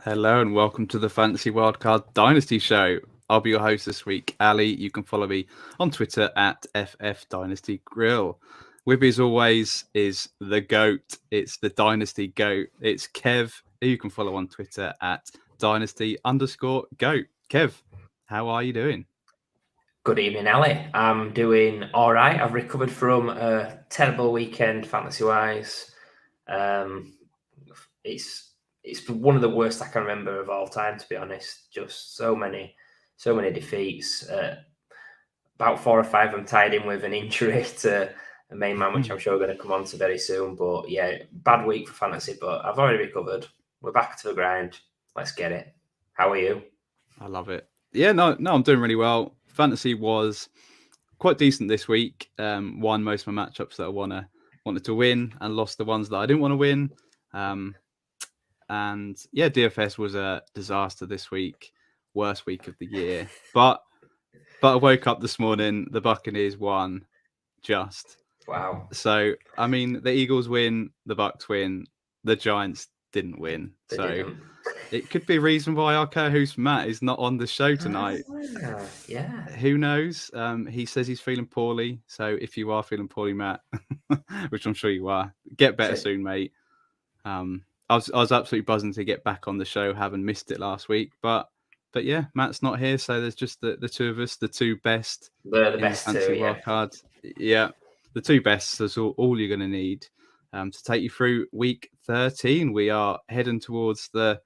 Hello and welcome to the Fantasy Wildcard Dynasty Show. I'll be your host this week, Ali. You can follow me on Twitter at FFDynastyGrill. With me as always is the GOAT. It's the Dynasty GOAT. It's Kev, who you can follow on Twitter at Dynasty_GOAT. Kev, how are you doing? Good evening, Ali. I'm doing all right. I've recovered from a terrible weekend fantasy-wise. It's one of the worst I can remember of all time, to be honest. Just so many defeats. About 4 or 5 I'm tied in with an injury to a main man, which I'm sure we're going to come on to very soon. But yeah, bad week for fantasy, but I've already recovered. We're back to the grind. Let's get it. How are you? I love it. Yeah, no, I'm doing really well. Fantasy was quite decent this week. Won most of my matchups that I wanted to win, and lost the ones that I didn't want to win. And yeah, DFS was a disaster this week, worst week of the year. But I woke up this morning, the Buccaneers won, just. Wow. So I mean, the Eagles win, the Bucs win, the Giants didn't win. It could be a reason why our co-host Matt is not on the show tonight. Yeah. Who knows? He says he's feeling poorly. So if you are feeling poorly, Matt, which I'm sure you are, get better soon, mate. I was absolutely buzzing to get back on the show, having missed it last week. But yeah, Matt's not here, so there's just the two of us, the two best. They're the best fantasy two, wild cards. Yeah, the two best. That's all you're going to need to take you through week 13. We are heading towards the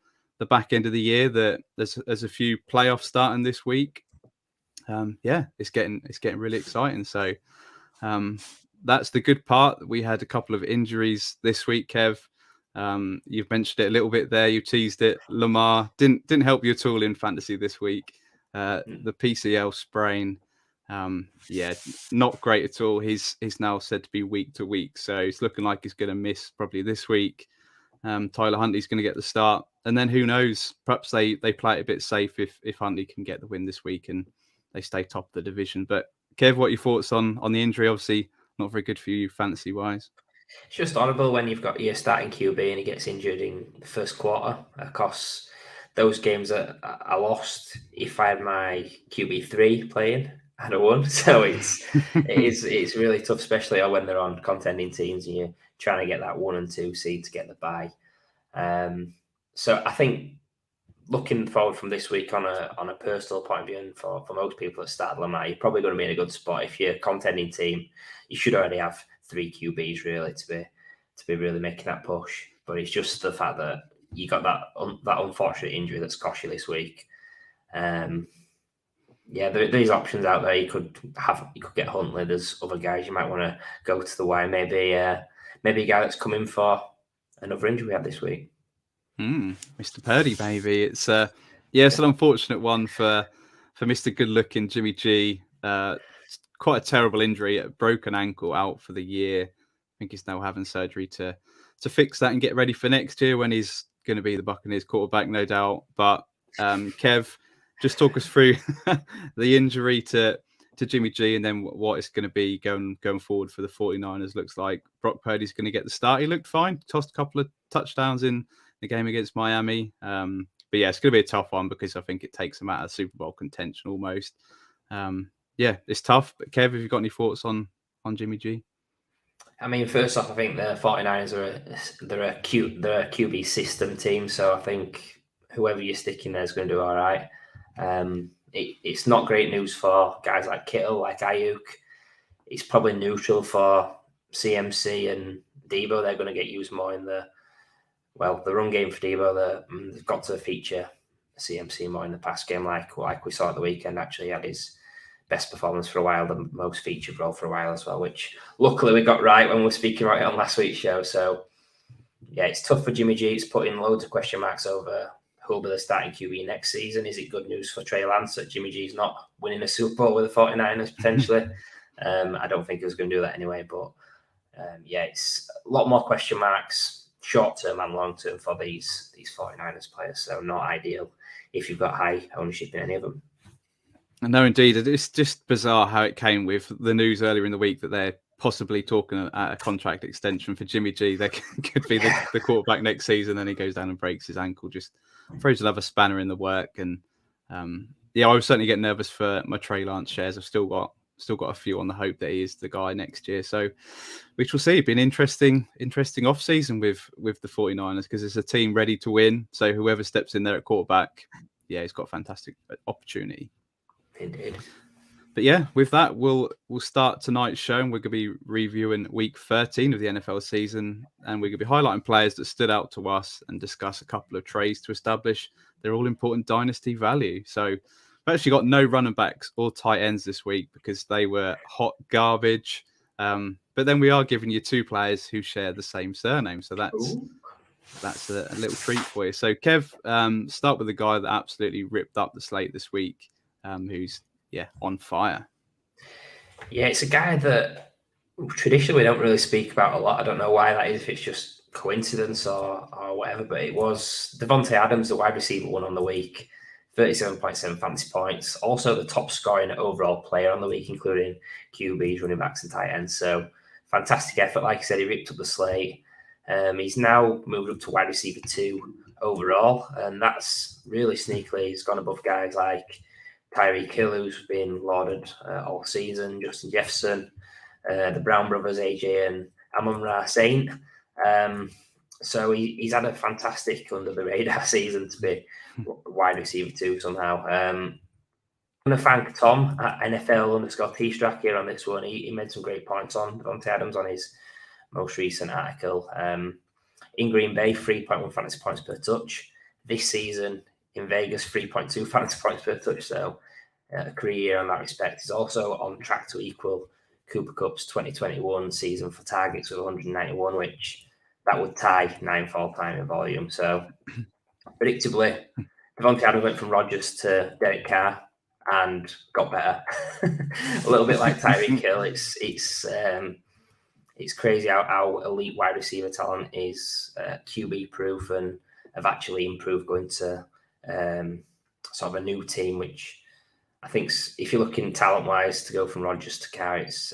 back end of the year. There's a few playoffs starting this week. Yeah, it's getting really exciting. So that's the good part. We had a couple of injuries this week, Kev. You've mentioned it a little bit there. You teased it. Lamar didn't help you at all in fantasy this week. The PCL sprain, yeah, not great at all. He's now said to be week to week, so it's looking like he's going to miss probably this week. Tyler Huntley's going to get the start, and then who knows? Perhaps they play it a bit safe if Huntley can get the win this week and they stay top of the division. But Kev, what are your thoughts on the injury? Obviously, not very good for you fantasy wise. It's just horrible when you've got your starting QB and he gets injured in the first quarter. Of course, those games that I lost, if I had my QB3 playing, I'd have won. So it's really tough, especially when they're on contending teams and you're trying to get that 1 and 2 seed to get the bye. So I think looking forward from this week on a personal point of view, and for most people that started Lamar, you're probably going to be in a good spot. If you're a contending team, you should already have 3 QBs really to be really making that push. But it's just the fact that you got that unfortunate injury that's cost you this week. Yeah, there's options out there. You could get Huntley. There's other guys you might want to go to the wire. Maybe a guy that's coming for another injury we had this week. Mr. Purdy, baby. It's it's an unfortunate one for Mr. Good-looking Jimmy G. Quite a terrible injury, a broken ankle, out for the year. I think he's now having surgery to fix that and get ready for next year when he's going to be the Buccaneers quarterback, no doubt. But Kev, just talk us through the injury to Jimmy G and then what it's going to be going forward for the 49ers. Looks like Brock Purdy's going to get the start. He looked fine, tossed a couple of touchdowns in the game against Miami. But yeah, it's going to be a tough one because I think it takes him out of Super Bowl contention almost. Yeah, it's tough. But Kev, have you got any thoughts on Jimmy G? I mean, first off, I think the 49ers they're a QB system team, so I think whoever you're sticking there is going to do all right. It's not great news for guys like Kittle, like Ayuk. It's probably neutral for CMC and Debo. They're going to get used more in the run game for Debo. They've got to feature CMC more in the pass game, like we saw at the weekend. Actually, he had his best performance for a while, the most featured role for a while as well, which luckily we got right when we were speaking about it on last week's show. So yeah, it's tough for Jimmy G. It's putting loads of question marks over who'll be the starting QB next season. Is it good news for Trey Lance that Jimmy G's not winning a Super Bowl with the 49ers potentially? I don't think he was going to do that anyway, but yeah, it's a lot more question marks, short term and long term for these 49ers players. So not ideal if you've got high ownership in any of them. No, indeed. It's just bizarre how it came with the news earlier in the week that they're possibly talking a contract extension for Jimmy G. They could be the quarterback next season, then he goes down and breaks his ankle. Just throws another spanner in the work. And I was certainly getting nervous for my Trey Lance shares. I've still got a few on the hope that he is the guy next year. So, which we'll see. It's been interesting off season with the 49ers, because it's a team ready to win. So whoever steps in there at quarterback, he's got a fantastic opportunity. Indeed. But yeah, with that, we'll start tonight's show, and we're going to be reviewing week 13 of the NFL season, and we're going to be highlighting players that stood out to us and discuss a couple of trades to establish their all-important dynasty value. So we've actually got no running backs or tight ends this week because they were hot garbage. But then we are giving you two players who share the same surname, so that's a little treat for you. So Kev, start with the guy that absolutely ripped up the slate this week, who's on fire. Yeah, it's a guy that traditionally we don't really speak about a lot. I don't know why that is, if it's just coincidence or whatever, but it was Davante Adams, the wide receiver one on the week, 37.7 fantasy points. Also the top scoring overall player on the week, including QBs, running backs and tight ends. So fantastic effort. Like I said, he ripped up the slate. He's now moved up to wide receiver 2 overall, and that's really sneakily. He's gone above guys like Tyreek Hill, who's been lauded all season, Justin Jefferson, the Brown brothers, AJ and Amon-Ra Saint. So he's had a fantastic under-the-radar season to be wide receiver 2 somehow. I'm going to thank Tom at NFL_T-Strack here on this one. He made some great points on Davante Adams on his most recent article. In Green Bay, 3.1 fantasy points per touch. This season, in Vegas, 3.2 fantasy points per touch. So a career year on that respect. He's also on track to equal Cooper Kupp's 2021 season for targets with 191, which that would tie 9th all-time in volume. So predictably, Davante Adams went from Rodgers to Derek Carr and got better. A little bit like Tyreek Hill. It's crazy how elite wide receiver talent is QB proof and have actually improved going to sort of a new team, which I think if you're looking talent-wise to go from Rodgers to Carr, it's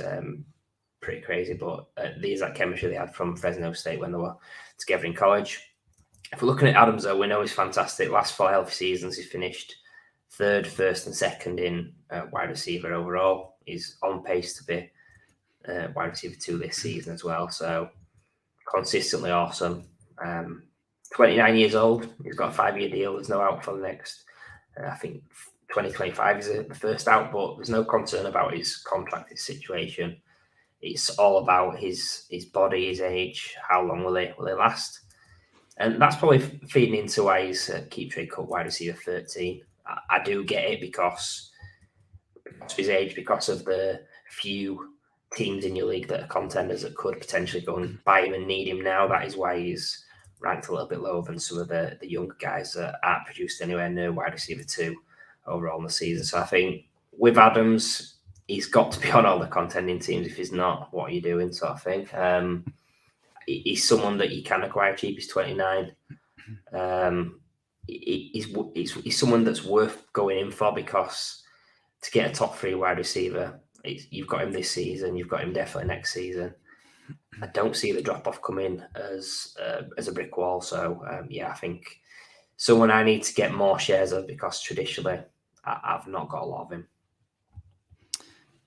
pretty crazy. But there's that chemistry they had from Fresno State when they were together in college. If we're looking at Adams, though, we know he's fantastic. Last 4 healthy seasons, he's finished 3rd, 1st and 2nd in wide receiver overall. He's on pace to be wide receiver 2 this season as well. So consistently awesome. 29 years old. He's got a 5-year deal. There's no out for the next, I think 2025 is the first out, but there's no concern about his contract, his situation. It's all about his body, his age, how long will they last. And that's probably feeding into why he's keep trade cut wide receiver 13. I do get it because of his age, because of the few teams in your league that are contenders that could potentially go and buy him and need him now. That is why he's ranked a little bit lower than some of the younger guys that aren't produced anywhere near wide receiver 2 overall in the season. So I think with Adams, he's got to be on all the contending teams. If he's not, what are you doing, sort of thing. He's someone that you can acquire cheap. He's 29. He's someone that's worth going in for, because to get a top 3 wide receiver, you've got him this season, you've got him definitely next season. I don't see the drop-off coming as a brick wall. So, I think someone I need to get more shares of, because traditionally I've not got a lot of him.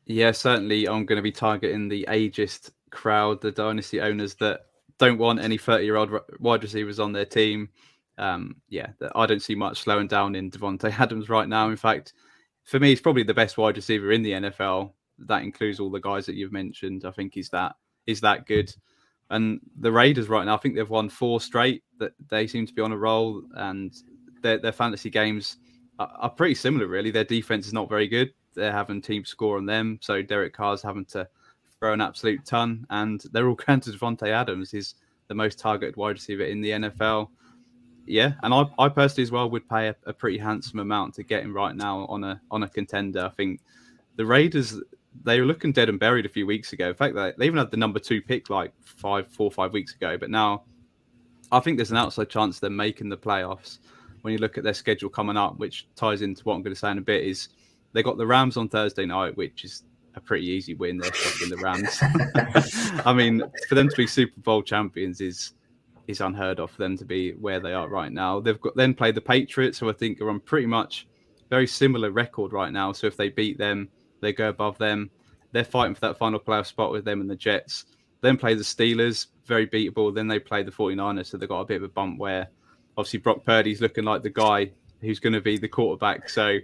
Yeah, certainly I'm going to be targeting the ageist crowd, the dynasty owners that don't want any 30-year-old wide receivers on their team. I don't see much slowing down in Davante Adams right now. In fact, for me, he's probably the best wide receiver in the NFL. That includes all the guys that you've mentioned. I think he's that good. And the Raiders right now, I think they've won 4 straight. That they seem to be on a roll, and their fantasy games are pretty similar, really. Their defense is not very good. They're having teams score on them, so Derek Carr's having to throw an absolute ton, and they're all going to Davante Adams. He's the most targeted wide receiver in the NFL. Yeah, and I personally as well would pay a pretty handsome amount to get him right now on a contender. I think the Raiders, they were looking dead and buried a few weeks ago. In fact, they even had the number 2 pick like 4 or 5 weeks ago. But now I think there's an outside chance they're making the playoffs. When you look at their schedule coming up, which ties into what I'm going to say in a bit, is they got the Rams on Thursday night, which is a pretty easy win. They're stopping the Rams. I mean, for them to be Super Bowl champions is is unheard of for them to be where they are right now. They've got then played the Patriots, who I think are on pretty much very similar record right now. So if they beat them, they go above them. They're fighting for that final playoff spot with them and the Jets. Then play the Steelers, very beatable. Then they play the 49ers, so they've got a bit of a bump where obviously Brock Purdy's looking like the guy who's going to be the quarterback. So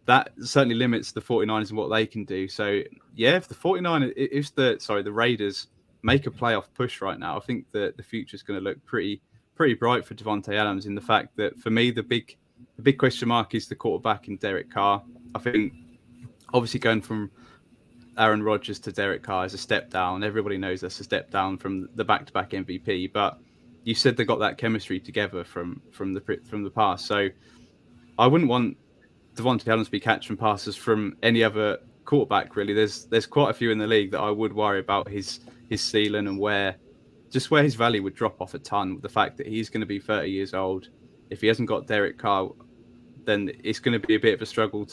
that certainly limits the 49ers and what they can do. So yeah, if the 49ers, if the Raiders make a playoff push right now, I think that the future is going to look pretty bright for Devontae Adams, in the fact that for me the big question mark is the quarterback in Derek Carr. I think obviously going from Aaron Rodgers to Derek Carr is a step down. Everybody knows that's a step down from the back-to-back MVP, but you said they got that chemistry together from the past. So I wouldn't want Devontae Adams to be catching passes from any other quarterback, really. There's quite a few in the league that I would worry about his ceiling and where his value would drop off a ton. The fact that he's going to be 30 years old, if he hasn't got Derek Carr, then it's going to be a bit of a struggle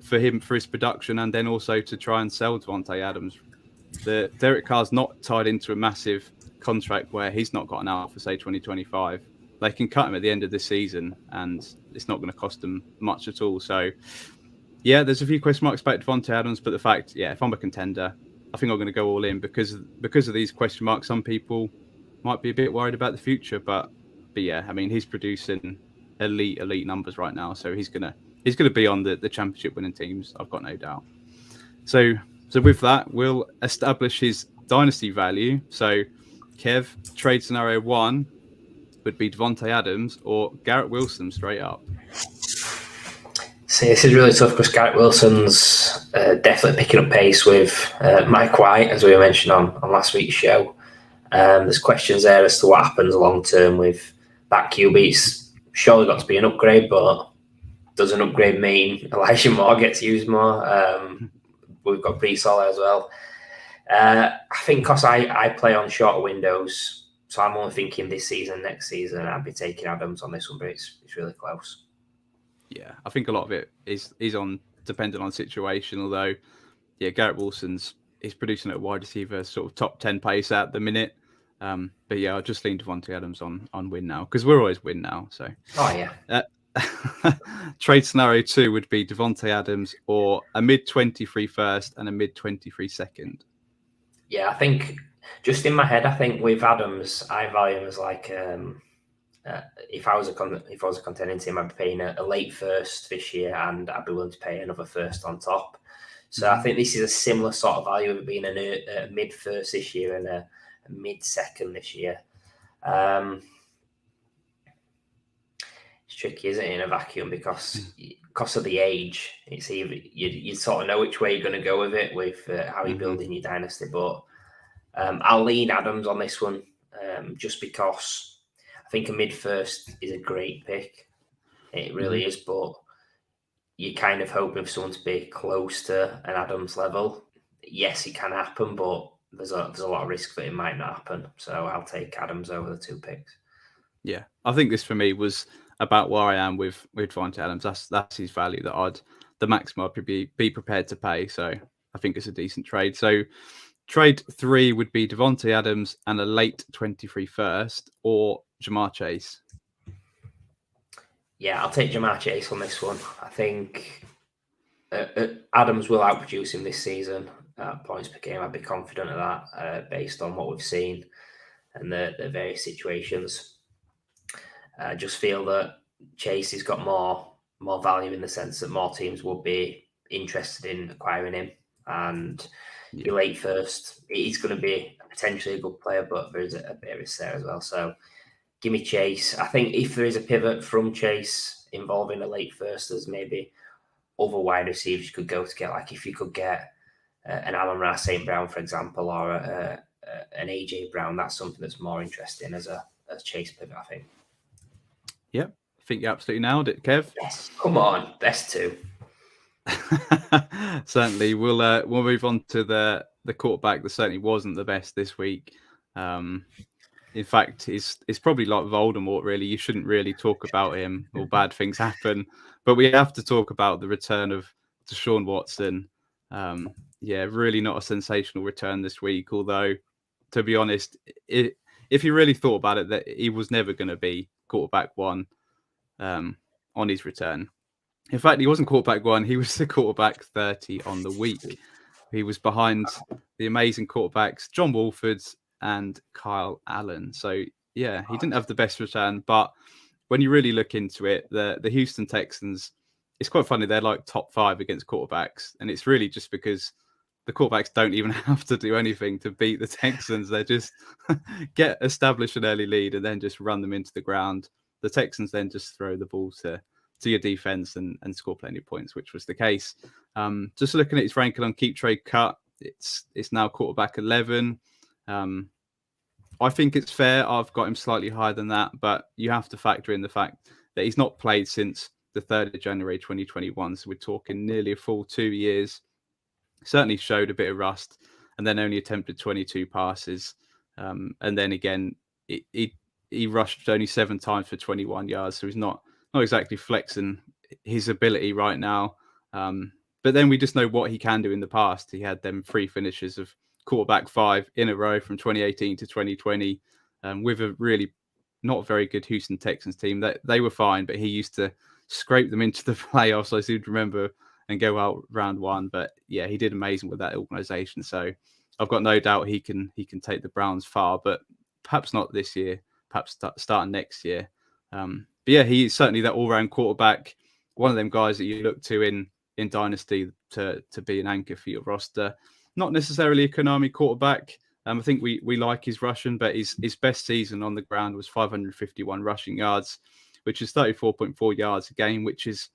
for his production, and then also to try and sell Devontae Adams. The Derek Carr's not tied into a massive contract where he's not got an out for say 2025. They can cut him at the end of this season, and it's not going to cost them much at all. So, yeah, there's a few question marks about Devontae Adams, but the fact, if I'm a contender, I think I'm going to go all in because of these question marks. Some people might be a bit worried about the future, but yeah, I mean, he's producing elite numbers right now, so he's gonna be on the championship winning teams. I've got no doubt. So with that, we'll establish his dynasty value. So, Kev, trade scenario 1 would be Devontae Adams or Garrett Wilson straight up. See, this is really tough because Garrett Wilson's definitely picking up pace with Mike White, as we mentioned on last week's show. There's questions there as to what happens long term with that QB. It's surely got to be an upgrade, but does an upgrade mean Elijah Moore gets used more? We've got Brees Hall as well. I think because I play on shorter windows, so I'm only thinking this season, next season, I'd be taking Adams on this one, but it's really close. Yeah, I think a lot of it is on dependent on situation. Although, yeah, Garrett Wilson's producing at wide receiver, sort of top 10 pace at the minute. But yeah, I'll just lean Devontae Adams on win now because we're always win now. So trade scenario 2 would be Devontae Adams or a mid-23 first and a mid-23 second. Yeah, I think just in my head, I think with Adams, I value him as like if I was a contending team, I'd be paying a late first this year, and I'd be willing to pay another first on top. So I think this is a similar sort of value of it being a mid first this year and a mid second this year. It's tricky, isn't it, in a vacuum because of the age. It's either you sort of know which way you're going to go with it, with how you're building your dynasty. But I'll lean Adams on this one, just because I think a mid first is a great pick. It really is, but you're kind of hoping for someone to be close to an Adams level. Yes, it can happen, but there's a lot of risk that it might not happen. So I'll take Adams over the 2 picks. Yeah, I think this for me was about where I am with Devontae Adams. That's his value that the maximum I'd be prepared to pay. So I think it's a decent trade. So trade 3 would be Devontae Adams and a late 23 first or Jamar Chase. Yeah, I'll take Jamar Chase on this one. I think Adams will outproduce him this season. Points per game, I'd be confident of that based on what we've seen and the various situations. I just feel that Chase has got more value in the sense that more teams would be interested in acquiring him, and be late first. He's going to be potentially a good player, but there is a bit of risk there as well. So give me Chase. I think if there is a pivot from Chase involving a late first, there's maybe other wide receivers you could go to get. Like if you could get an Amon-Ra St. Brown, for example, or an AJ Brown, that's something that's more interesting as a Chase pivot, I think. Yep, I think you absolutely nailed it, Kev. Yes, come on, best 2. Certainly, we'll move on to the quarterback that certainly wasn't the best this week. In fact, it's probably like Voldemort, really. You shouldn't really talk about him or bad things happen. But we have to talk about the return of Deshaun Watson. Really not a sensational return this week. Although, to be honest, if you really thought about it, that he was never going to be quarterback one on his return. In fact, he wasn't quarterback one; he was the quarterback 30 on the week. He was behind the amazing quarterbacks John Wolford and Kyle Allen. So yeah, he didn't have the best return, but when you really look into it, the Houston Texans, it's quite funny. They're like top 5 against quarterbacks, and it's really just because the quarterbacks don't even have to do anything to beat the Texans. They just establish an early lead and then just run them into the ground. The Texans then just throw the ball to your defense and score plenty of points, which was the case. Just looking at his ranking on Keep Trade Cut, it's now quarterback 11. I think it's fair. I've got him slightly higher than that, but you have to factor in the fact that he's not played since the 3rd of January 2021. So we're talking nearly a full 2 years. Certainly showed a bit of rust, and then only attempted 22 passes. And then again, he rushed only 7 times for 21 yards. So he's not exactly flexing his ability right now. But then we just know what he can do in the past. He had them 3 finishes of quarterback 5 in a row from 2018 to 2020 with a really not very good Houston Texans team. They were fine, but he used to scrape them into the playoffs. I seem to remember, and go out round 1. But yeah, he did amazing with that organization. So I've got no doubt he can take the Browns far, but perhaps not this year, perhaps starting next year. But yeah, he's certainly that all-round quarterback, one of them guys that you look to in Dynasty to be an anchor for your roster. Not necessarily a Konami quarterback. I think we like his rushing, but his best season on the ground was 551 rushing yards, which is 34.4 yards a game, which is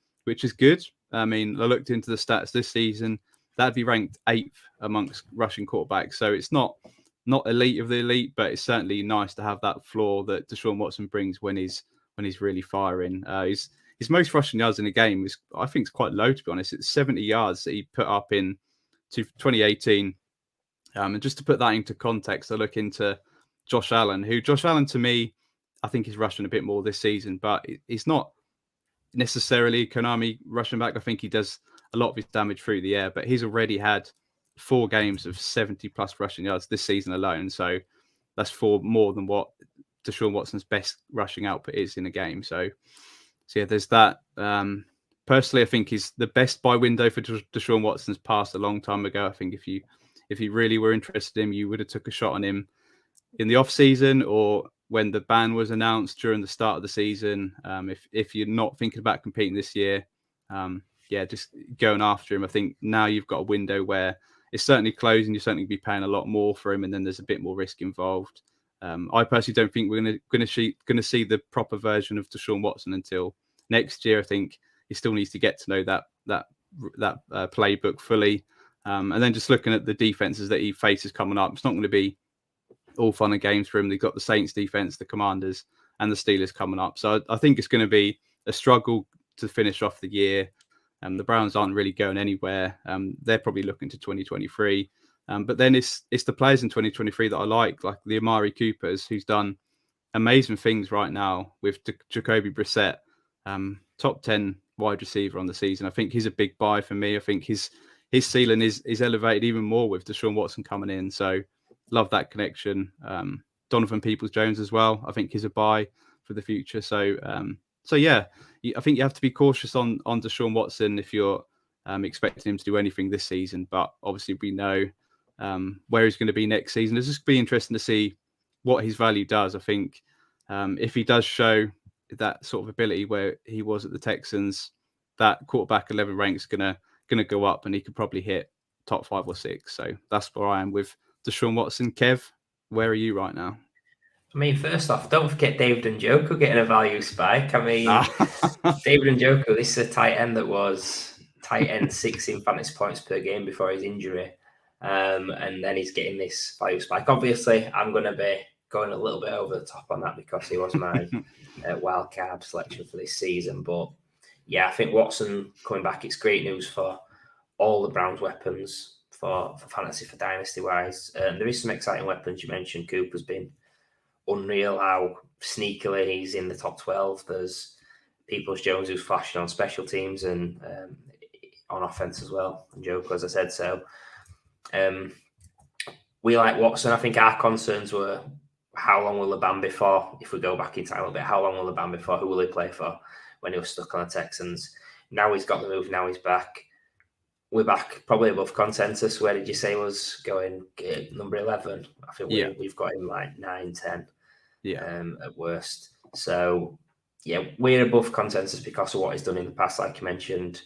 good. I mean, I looked into the stats this season. That'd be ranked 8th amongst rushing quarterbacks. So it's not elite of the elite, but it's certainly nice to have that floor that Deshaun Watson brings when he's really firing. His most rushing yards in a game is, I think, it's quite low, to be honest. It's 70 yards that he put up in 2018. And just to put that into context, I look into Josh Allen, to me, I think is rushing a bit more this season, but he's not necessarily Konami rushing back. I think he does a lot of his damage through the air, but he's already had 4 games of 70 plus rushing yards this season alone. So that's 4 more than what Deshaun Watson's best rushing output is in a game. So yeah, there's that. Personally, I think he's the best buy window for Deshaun Watson's passed a long time ago. I think if you really were interested in him, you would have took a shot on him in the off season or when the ban was announced during the start of the season. If you're not thinking about competing this year, just going after him. I think now you've got a window where it's certainly closing. You're certainly going to be paying a lot more for him, and then there's a bit more risk involved. I personally don't think we're going to see the proper version of Deshaun Watson until next year. I think he still needs to get to know that playbook fully, and then just looking at the defenses that he faces coming up, it's not going to be all fun and games for him. They've got the Saints defense, the Commanders, and the Steelers coming up. So I think it's going to be a struggle to finish off the year. The Browns aren't really going anywhere. They're probably looking to 2023. But then it's the players in 2023 that I like the Amari Coopers, who's done amazing things right now with Jacoby Brissett, top 10 wide receiver on the season. I think he's a big buy for me. I think his ceiling is elevated even more with Deshaun Watson coming in. So love that connection. Donovan Peoples-Jones as well. I think he's a buy for the future. So yeah, I think you have to be cautious on Deshaun Watson if you're expecting him to do anything this season. But obviously we know where he's going to be next season. It's just be interesting to see what his value does. I think if he does show that sort of ability where he was at the Texans, that quarterback 11 rank's gonna go up, and he could probably hit top 5 or 6. So that's where I am with Deshaun Watson. Kev, where are you right now? I mean, first off, don't forget David Njoku getting a value spike. I mean, David Njoku, this is a tight end that was tight end 6 in fantasy points per game before his injury. And then he's getting this value spike. Obviously, I'm going to be going a little bit over the top on that because he was my wildcard selection for this season. But yeah, I think Watson coming back, it's great news for all the Browns' weapons for fantasy, for dynasty wise. There is some exciting weapons. You mentioned Cooper's been unreal how sneakily he's in the top 12. There's Peoples-Jones who's flashing on special teams and on offense as well. And Joker, as I said, so we like Watson. I think our concerns were how long will the ban be for? If we go back in time a little bit, how long will the ban be for? Who will he play for when he was stuck on the Texans? Now he's got the move. Now he's back. We're back probably above consensus. Where did you say was going? Number 11. I think we've got him like 9, 10 at worst. So, yeah, we're above consensus because of what he's done in the past. Like you mentioned,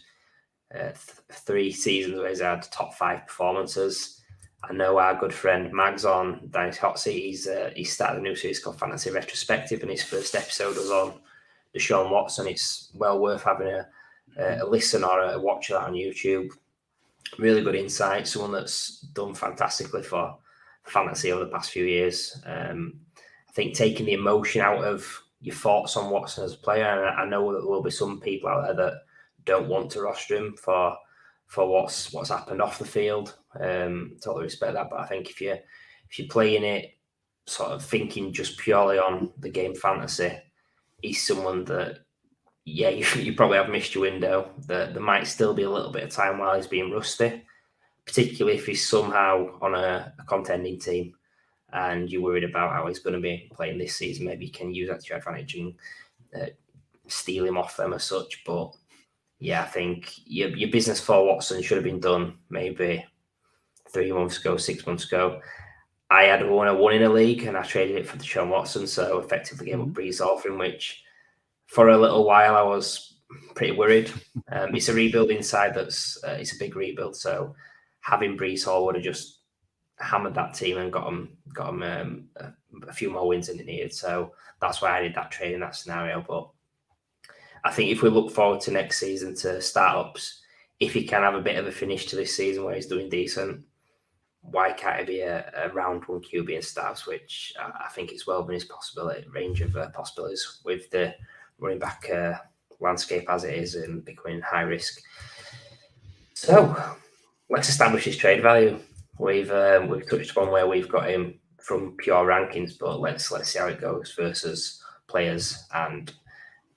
3 seasons where he's had top 5 performances. I know our good friend Mags on Dynasty Hot Seat, he's started a new series called Fantasy Retrospective, and his first episode was on Deshaun Watson. It's well worth having a listen or a watch of that on YouTube. Really good insight, someone that's done fantastically for fantasy over the past few years. I think taking the emotion out of your thoughts on Watson as a player, and I know that there will be some people out there that don't want to roster him for what's happened off the field. Totally respect that, but I think if you're playing it sort of thinking just purely on the game fantasy, he's someone that you probably have missed your window. That there might still be a little bit of time while he's being rusty, particularly if he's somehow on a contending team and you're worried about how he's going to be playing this season. Maybe you can use that to your advantage and steal him off them as such, but yeah, I think your business for Watson should have been done maybe 3 months ago, 6 months ago. I had one in a league and I traded it for Deshaun Watson, so effectively gave up Brees Hall for him, which for a little while I was pretty worried. It's a rebuilding side it's a big rebuild, so having Brees Hall would have just hammered that team and got them a few more wins than they needed. So that's why I did that trade in that scenario. But I think if we look forward to next season to startups, if he can have a bit of a finish to this season where he's doing decent, why can't it be a round 1 QB in startups, which I think is well within his range of possibilities with the running back landscape as it is and becoming high risk. So let's establish his trade value. We've touched upon where we've got him from pure rankings, but let's see how it goes versus players and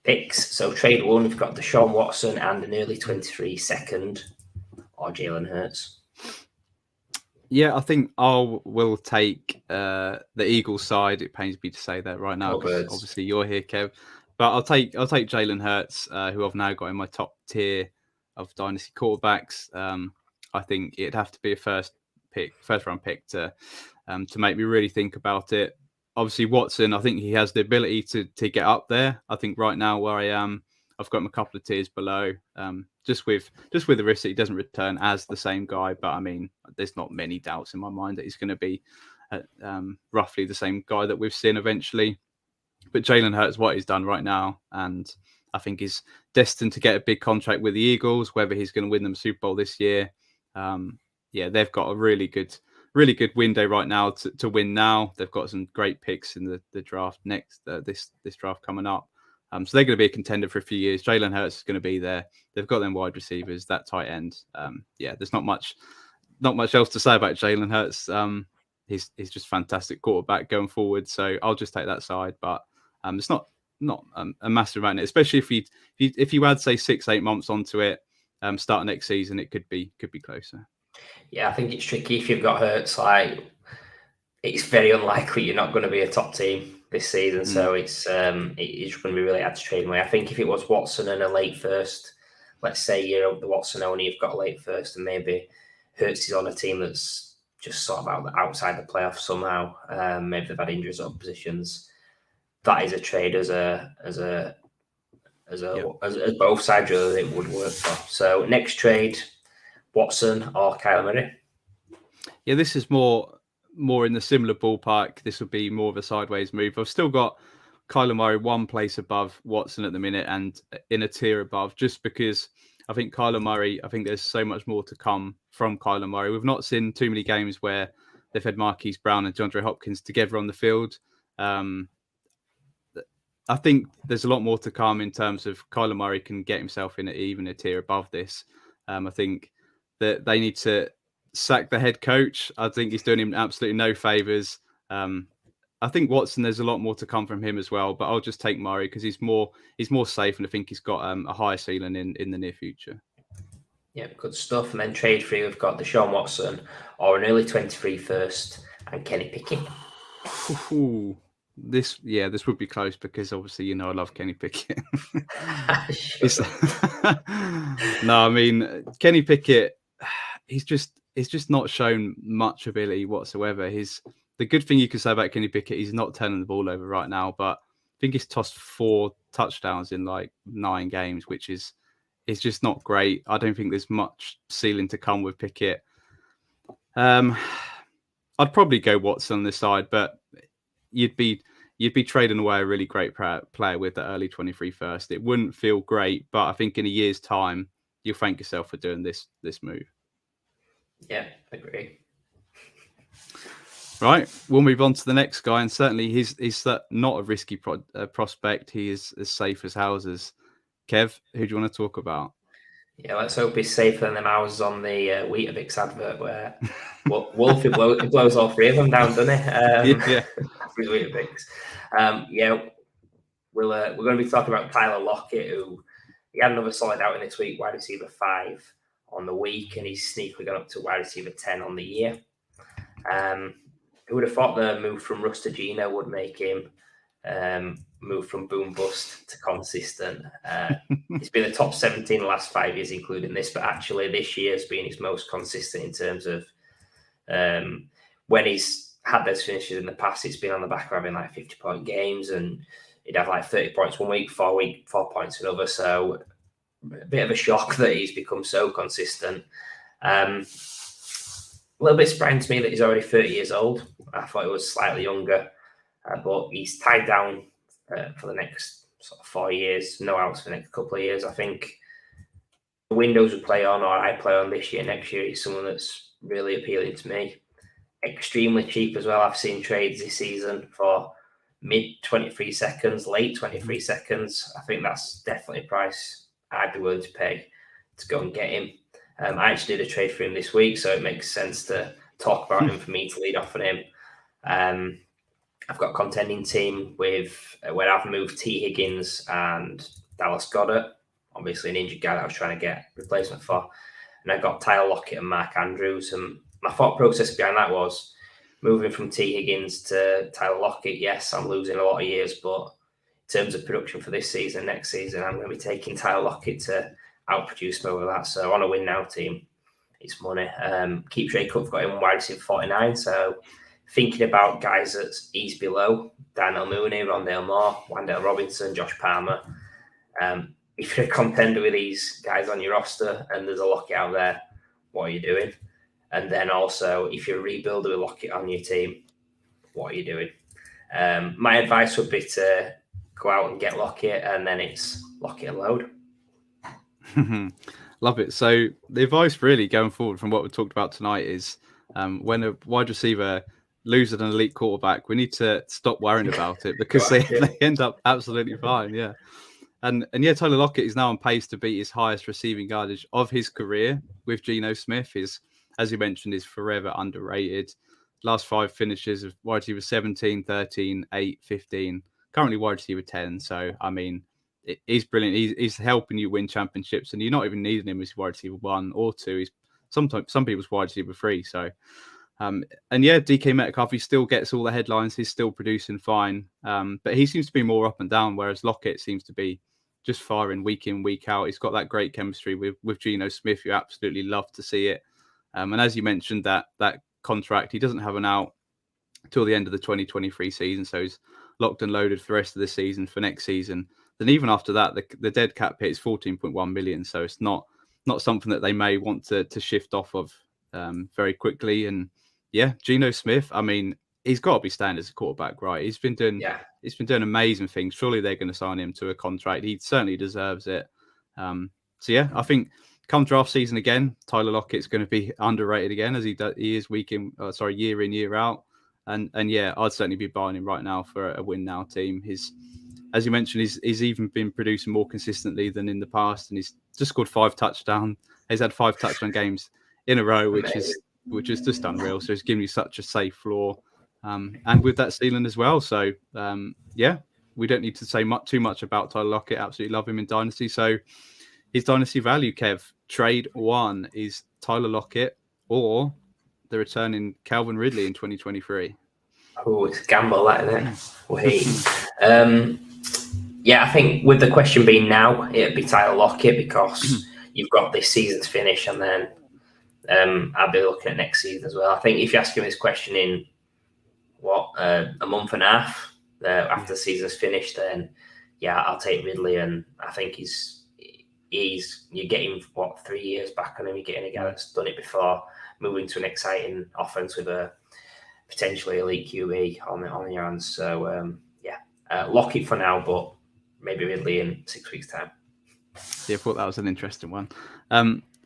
picks. So trade 1, we've got Deshaun Watson and an early 23 second, or Jalen Hurts. Yeah, I think we'll take the Eagles side. It pains me to say that right now because obviously you're here, Kev. But I'll take Jalen Hurts, who I've now got in my top tier of dynasty quarterbacks. I think it'd have to be a first round pick to make me really think about it. Obviously, Watson, I think he has the ability to get up there. I think right now where I am, I've got him a couple of tiers below, just with the risk that he doesn't return as the same guy. But I mean, there's not many doubts in my mind that he's going to be roughly the same guy that we've seen eventually. But Jalen Hurts, what he's done right now, and I think he's destined to get a big contract with the Eagles. Whether he's going to win them Super Bowl this year, they've got a really good window right now to win. Now they've got some great picks in the draft next this draft coming up. So they're going to be a contender for a few years. Jalen Hurts is going to be there. They've got them wide receivers, that tight end. There's not much else to say about Jalen Hurts. He's just fantastic quarterback going forward. So I'll just take that side. But it's not a massive amount, especially if you add say 6-8 months onto it, start next season, it could be closer. Yeah, I think it's tricky if you've got Hurts. Like, it's very unlikely you're not going to be a top team this season, so it's going to be really hard to trade away. I think if it was Watson and a late first, let's say you're the Watson owner, you've got a late first, and maybe Hurts is on a team that's just sort of outside the playoffs somehow. Maybe they've had injuries or positions. That is a trade as both sides really it would work for. So next trade, Watson or Kyler Murray? Yeah, this is more in the similar ballpark. This would be more of a sideways move. I've still got Kyler Murray one place above Watson at the minute and in a tier above, just because I think Kyler Murray, I think there's so much more to come from Kyler Murray. We've not seen too many games where they've had Marquise Brown and DeAndre Hopkins together on the field. I think there's a lot more to come in terms of Kyler Murray can get himself in even a tier above this. I think that they need to sack the head coach. I think he's doing him absolutely no favors. I think Watson, there's a lot more to come from him as well, but I'll just take Murray because he's more safe, and I think he's got a higher ceiling in the near future. Yeah, good stuff. And then trade free, we've got Deshaun Watson or an early 23 first and Kenny Pickett. Ooh. this would be close because obviously I love Kenny Pickett. Shut up. No, I mean Kenny Pickett, he's just not shown much ability whatsoever. The good thing you can say about Kenny Pickett, he's not turning the ball over right now, but I think he's tossed 4 touchdowns in like 9 games, which is just not great. I don't think there's much ceiling to come with Pickett. I'd probably go Watson on this side, but you'd be trading away a really great player with the early 23 first. It wouldn't feel great, but I think in a year's time, you'll thank yourself for doing this move. Yeah, agree. Right, we'll move on to the next guy, and certainly he's not a risky prospect. He is as safe as houses. Kev, who do you want to talk about? Yeah, let's hope he's safer than them houses on the Weetabix advert where Wolfie blows all 3 of them down, doesn't he? Yeah. His Weetabix. We're going to be talking about Tyler Lockett, who he had another solid outing this week, wide receiver 5 on the week, and he's sneakily gone up to wide receiver 10 on the year. Who would have thought the move from Russ to Gino would make him move from boom bust to consistent? He's been the top 17 the last 5 years, including this, but actually this year has been his most consistent in terms of when he's had those finishes in the past. It's been on the back of having like 50-point games, and he'd have like 30 points 1 week, 4 points another. So a bit of a shock that he's become so consistent. A little bit surprising to me that he's already 30 years old. I thought he was slightly younger, but he's tied down for the next sort of 4 years, no outs for the next couple of years. I think the windows we play on, or I play on this year, next year, is someone that's really appealing to me. Extremely cheap as well. I've seen trades this season for mid 23 seconds, late 23 seconds. I think that's definitely a price I'd be willing to pay to go and get him. I actually did a trade for him this week, so it makes sense to talk about him for me to lead off on him. I've got a contending team where I've moved T. Higgins and Dallas Goedert, obviously an injured guy that I was trying to get replacement for. And I got Tyler Lockett and Mark Andrews. And my thought process behind that was moving from T. Higgins to Tyler Lockett. Yes, I'm losing a lot of years, but in terms of production for this season, next season, I'm going to be taking Tyler Lockett to outproduce me with that. So on a win now team, it's money. Keep Drake up, got him wide receiver 49. So thinking about guys that he's below, Daniel Mooney, Rondale Moore, Wan'Dale Robinson, Josh Palmer. If you're a contender with these guys on your roster and there's a Lockett out there, what are you doing? And then also, if you're a rebuilder with Lockett on your team, what are you doing? My advice would be to go out and get Lockett, and then it's Lockett and load. Love it. So the advice really going forward from what we talked about tonight is when a wide receiver loses an elite quarterback, we need to stop worrying about it because they end up absolutely fine. Yeah. And yeah, Tyler Lockett is now on pace to beat his highest receiving yardage of his career with Geno Smith. As you mentioned, is forever underrated. Last 5 finishes of wide receiver 17, 13, 8, 15, currently wide receiver 10. So, I mean, he's brilliant. He's helping you win championships, and you're not even needing him as wide receiver 1 or 2. He's sometimes some people's wide receiver 3. So, and yeah, DK Metcalf, he still gets all the headlines. He's still producing fine, but he seems to be more up and down, whereas Lockett seems to be just firing week in, week out. He's got that great chemistry with Geno Smith. You absolutely love to see it. And as you mentioned, that contract, he doesn't have an out till the end of the 2023 season, so he's locked and loaded for the rest of the season for next season. Then even after that, the dead cap hit is 14.1 million, so it's not something that they may want to shift off of very quickly. And yeah, Geno Smith, I mean, he's got to be staying as a quarterback, right? He's been doing amazing things. Surely they're going to sign him to a contract. He certainly deserves it. So yeah, I think come draft season again, Tyler Lockett's going to be underrated again, as he is year in, year out. And yeah, I'd certainly be buying him right now for a win now team. As you mentioned, he's even been producing more consistently than in the past, and he's just scored 5 touchdowns. He's had 5 touchdown games in a row, which is just unreal. So it's giving you such a safe floor, and with that ceiling as well. So yeah, we don't need to say too much about Tyler Lockett. Absolutely love him in Dynasty. So his Dynasty value, Kev, trade 1 is Tyler Lockett or the returning Calvin Ridley in 2023. Oh, it's a gamble, that, isn't it? Wait. Yeah, I think with the question being now, it'd be Tyler Lockett because you've got this season to finish, and then I'll be looking at next season as well. I think if you ask him this question in a month and a half after the season's finished, then yeah, I'll take Ridley, and I think you're getting 3 years back on him. You're getting a guy that's done it before, moving to an exciting offense with a potentially elite QB on your hands. So lock it for now, but maybe Ridley in 6 weeks' time. Yeah, I thought that was an interesting one.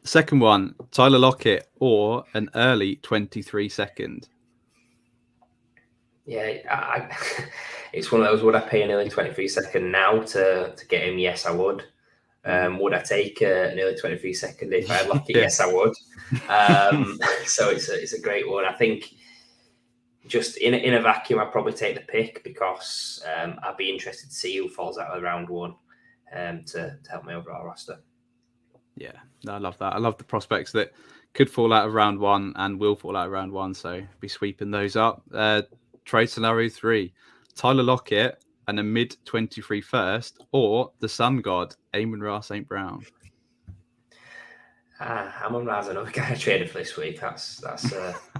Second one, Tyler Lockett or an early 23 second. Yeah, it's one of those. Would I pay an early 23 second now to get him? Yes, I would. Would I take an early 23 second if I had Lockett? Yes, I would. So it's a great one. I think just in a vacuum, I'd probably take the pick because I'd be interested to see who falls out of round one to help my overall roster. Yeah, I love that. I love the prospects that could fall out of round one and will fall out of round one. So be sweeping those up. Trade scenario 3, Tyler Lockett and a mid-23 first, or the Sun God, Amon-Ra St. Brown. Amon-Ra's another guy I traded for this week. That's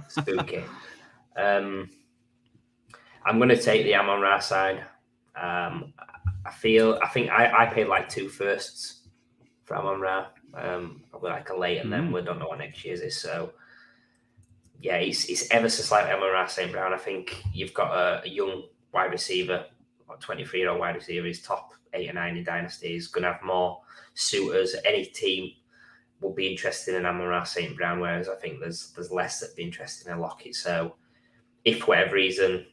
spooky. I'm going to take the Amon-Ra side. I think I paid like 2 firsts for Amon-Ra. Probably like a late, and then we don't know what next year's is. So yeah, it's ever so slightly Amon-Ra St. Brown. I think you've got a young wide receiver, a 23-year-old wide receiver. He's top 8 or 9 in Dynasty. He's going to have more suitors. Any team will be interested in Amon-Ra St. Brown, whereas I think there's less that be interested in Lockett. So if for whatever reason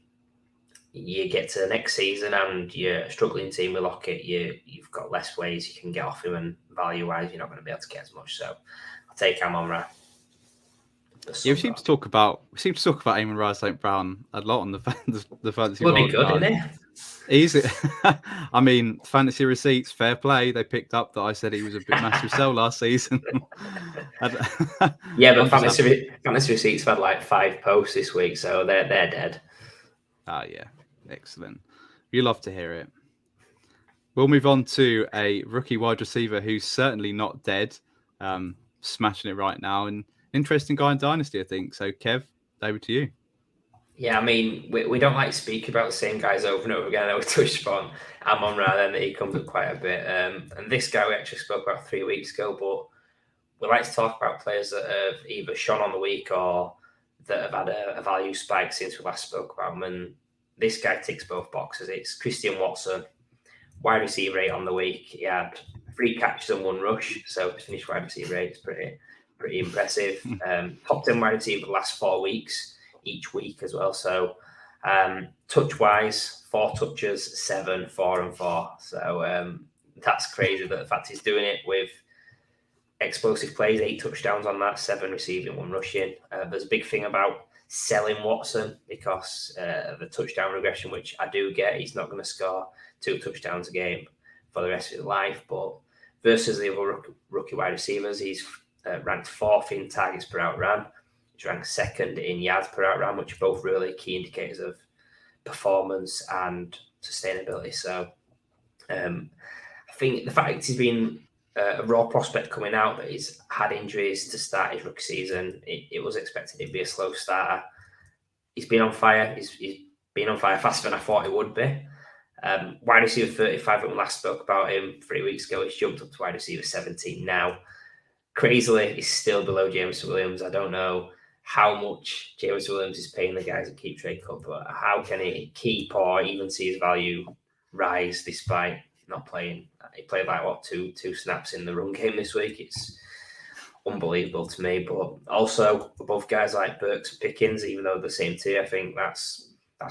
you get to the next season and you're a struggling team with Lockett, you've got less ways you can get off him, and value-wise, you're not going to be able to get as much. So I'll take Amon-Ra. Yeah, we seem to talk about Amon-Ra St. Brown a lot on the fantasy. Will be good, isn't it? Easy. I mean, fantasy receipts, fair play. They picked up that I said he was a bit massive sell last season. Yeah, but fantasy receipts have had like 5 posts this week, so they're dead. Yeah, excellent. You love to hear it. We'll move on to a rookie wide receiver who's certainly not dead, smashing it right now, and interesting guy in Dynasty, I think. So, Kev, over to you. Yeah, I mean, we don't like to speak about the same guys over and over again. I know we touched upon Amon-Ra, then he comes up quite a bit. And this guy we actually spoke about 3 weeks ago, but we like to talk about players that have either shone on the week or that have had a value spike since we last spoke about them. And this guy ticks both boxes. It's Christian Watson, wide receiver rate on the week. He had 3 catches and 1 rush, so to finish wide receiver rate is pretty impressive. Top 10 wide receiver the last 4 weeks, each week as well. So touch-wise, 4 touches, 7, 4 and 4. So that's crazy that the fact he's doing it with explosive plays, 8 touchdowns on that, 7 receiving, 1 rushing. There's a big thing about selling Watson because the touchdown regression, which I do get. He's not going to score 2 touchdowns a game for the rest of his life. But versus the other rookie wide receivers, he's ranked 4th in targets per out run. He's ranked 2nd in yards per out run, which are both really key indicators of performance and sustainability. So I think the fact he's been a raw prospect coming out, but he's had injuries to start his rookie season, it was expected to be a slow starter. He's been on fire. He's been on fire faster than I thought he would be. Wide receiver 35, when we last spoke about him 3 weeks ago, he's jumped up to wide receiver 17 now. Crazily, he's still below James Williams. I don't know how much James Williams is paying the guys at Keep Trade Club, but how can he keep or even see his value rise despite not playing? He played like two snaps in the run game this week. It's unbelievable to me. But also above guys like Burks and Pickens, even though they're the same tier, I think that's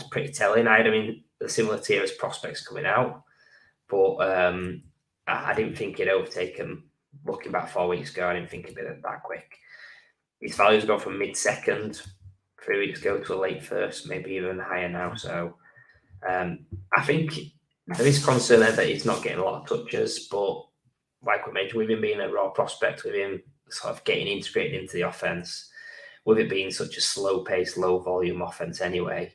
pretty telling. I mean, the similar tier as prospects coming out, but I didn't he'd overtake him. Looking back 4 weeks ago, I didn't think he'd be that quick. His value's gone from mid-second 3 weeks ago to a late first, maybe even higher now. So I think there is concern there that he's not getting a lot of touches, but like we mentioned, with him being a raw prospect, with him sort of getting integrated into the offense, with it being such a slow-paced, low-volume offense anyway,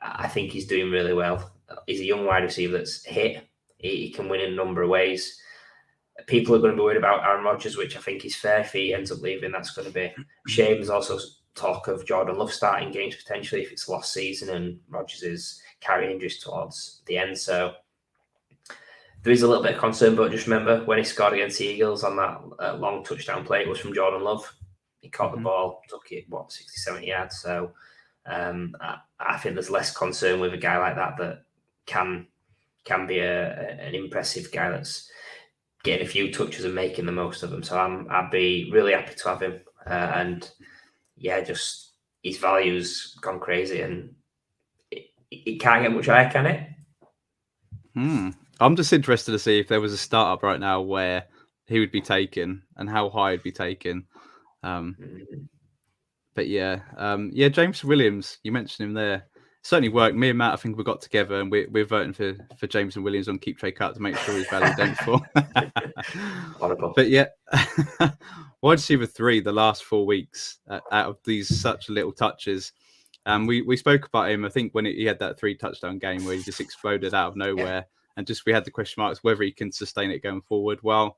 I think he's doing really well. He's a young wide receiver that's hit. He can win in a number of ways. People are going to be worried about Aaron Rodgers, which I think is fair. If he ends up leaving, that's going to be a shame. There's also talk of Jordan Love starting games potentially if it's lost season and Rodgers is carrying injuries towards the end. So there is a little bit of concern, but just remember when he scored against the Eagles on that long touchdown play, it was from Jordan Love. He caught the ball, took it, 60, 70 yards. So I think there's less concern with a guy like that can be an impressive guy that's getting a few touches and making the most of them. So I'd be really happy to have him. And yeah, just his value's gone crazy and it can't get much higher, can it? I'm just interested to see if there was a startup right now where he would be taken and how high he'd be taken. But yeah, James Williams, you mentioned him there. Certainly worked. Me and Matt, I think we got together and we're voting for James and Williams on Keep Trade Cut to make sure his value don't fall. Horrible. But yeah, wide receiver 3 the last 4 weeks out of these such little touches. We spoke about him, I think, when he had that 3 touchdown game where he just exploded out of nowhere. And just we had the question marks whether he can sustain it going forward. Well,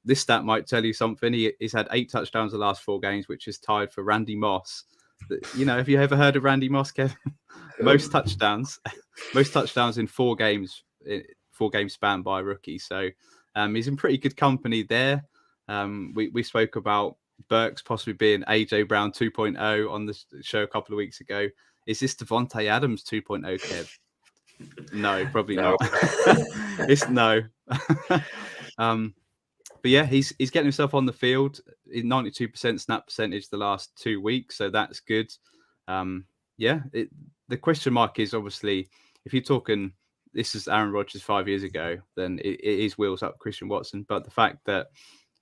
this stat might tell you something. He's had 8 touchdowns the last 4 games, which is tied for Randy Moss. Have you ever heard of Randy Moss, Kev? most touchdowns in 4 games, 4 game span by a rookie. So he's in pretty good company there. We spoke about Burks possibly being AJ Brown 2.0 on the show a couple of weeks ago. Is this Devontae Adams 2.0, Kev? No, probably not. It's no. But yeah, he's getting himself on the field in 92% snap percentage the last 2 weeks, so that's good. The question mark is obviously if you're talking this is Aaron Rodgers 5 years ago, then it is wheels up Christian Watson. But the fact that